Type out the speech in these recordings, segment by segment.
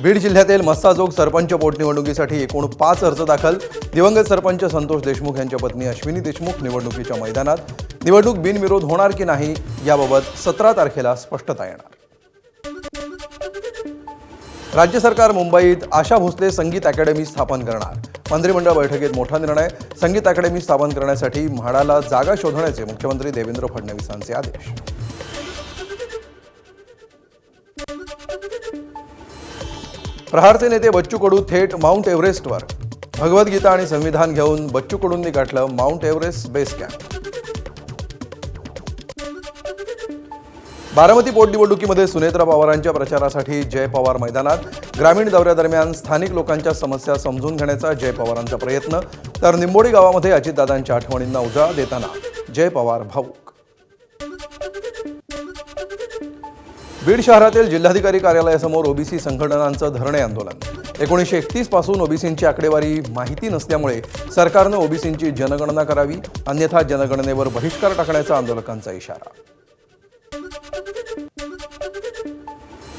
बीड जिल्ह्यातील मस्साजोग सरपंच पोटनिवडणुकीसाठी एकूण 5 अर्ज दाखल। दिवंगत सरपंच संतोष देशमुख यांच्या पत्नी अश्विनी देशमुख निवडणुकीच्या मैदानात। निवडणूक बिनविरोध होणार की नाही याबाबत 17 तारखेला स्पष्टता येणार। राज्य सरकार मुंबईत आशा भोसले संगीत अकॅडमी स्थापन करणार। मंत्रिमंडळ बैठकीत मोठा निर्णय। संगीत अकॅडमी स्थापन करण्यासाठी म्हाडाला जागा शोधण्याचे मुख्यमंत्री देवेंद्र फडणवीसांचे आदेश। प्रहारचे नेते बच्चू कडू थेट माउंट एव्हरेस्टवर। भगवद्गीता आणि संविधान घेऊन बच्चू कडूंनी गाठलं mount Everest base camp. Baramati पोटनिवडणुकीमध्ये सुनेत्रा पवारांच्या प्रचारासाठी जय पवार मैदानात। ग्रामीण दौऱ्यादरम्यान स्थानिक लोकांच्या समस्या समजून घेण्याचा जय पवारांचा प्रयत्न। तर निंबोडी गावामध्ये अजितदादांच्या आठवणींना उजाळा देताना जय पवार भावूक। बीड शहरातील जिल्हाधिकारी कार्यालयासमोर ओबीसी संघटनांचं धरणे आंदोलन। 1931 पासून ओबीसींची आकडेवारी माहिती नसल्यामुळे सरकारनं ओबीसींची जनगणना करावी, अन्यथा जनगणनेवर बहिष्कार टाकण्याचा आंदोलकांचा इशारा।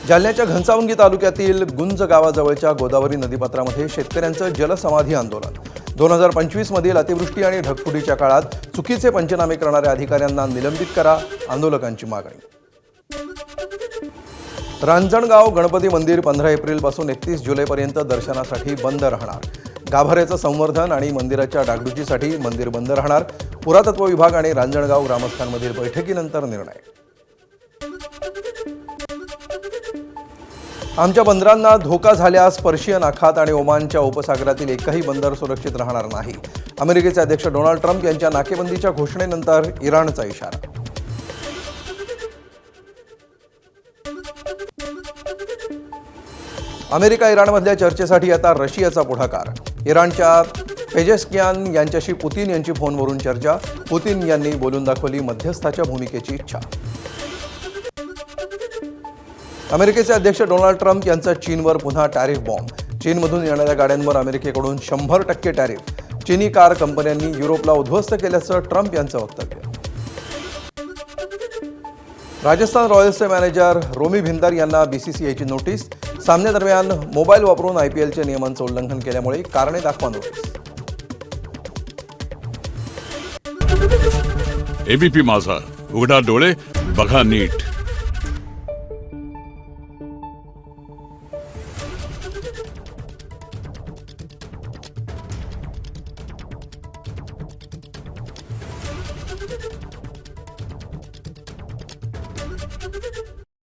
जालन्याच्या घनसावंगी तालुक्यातील गुंज गावाजवळच्या गोदावरी नदीपात्रामध्ये शेतकऱ्यांचं जलसमाधी आंदोलन। 2025 मधील अतिवृष्टी आणि ढगफुटीच्या काळात चुकीचे पंचनामे करणाऱ्या अधिकाऱ्यांना निलंबित करा, आंदोलकांची मागणी। रांजणगाव गणपती मंदिर 15 एप्रिलपासून 31 जुलैपर्यंत दर्शनासाठी बंद राहणार। गाभाऱ्याचं संवर्धन आणि मंदिराच्या डागडुजीसाठी मंदिर बंद राहणार। पुरातत्व विभाग आणि रांजणगाव ग्रामस्थांमधील बैठकीनंतर निर्णय। आमच्या बंदरांना धोका झाल्यास पर्शियन आखात आणि ओमानच्या उपसागरातील एकही बंदर सुरक्षित राहणार नाही। अमेरिकेचे अध्यक्ष डोनाल्ड ट्रम्प यांच्या नाकेबंदीच्या घोषणेनंतर इराणचा इशारा। अमेरिका इराणमधल्या चर्चेसाठी आता रशियाचा पुढाकार। इराणच्या पेजेस्कियान यांच्याशी पुतीन यांची फोनवरून चर्चा। पुतीन यांनी बोलून दाखवली मध्यस्थाच्या भूमिकेची इच्छा। अमेरिकेचे अध्यक्ष डोनाल्ड ट्रम्प यांचा चीनवर पुन्हा टॅरिफ बॉम्ब। चीनमधून येणाऱ्या गाड्यांवर अमेरिकेकडून 100% टॅरिफ। चीनी कार कंपन्यांनी युरोपला उद्ध्वस्त केल्याचं ट्रम्प यांचं वक्तव्य। राजस्थान रॉयल्सचे मॅनेजर रोमी भिंदर यांना बीसीसीआयची नोटीस। सामन्यादरम्यान मोबाईल वापरून आयपीएलच्या नियमांचं उल्लंघन केल्यामुळे कारणे दाखवा नोटीस। एबीपी माझा, उघडा डोळे बघा नीट।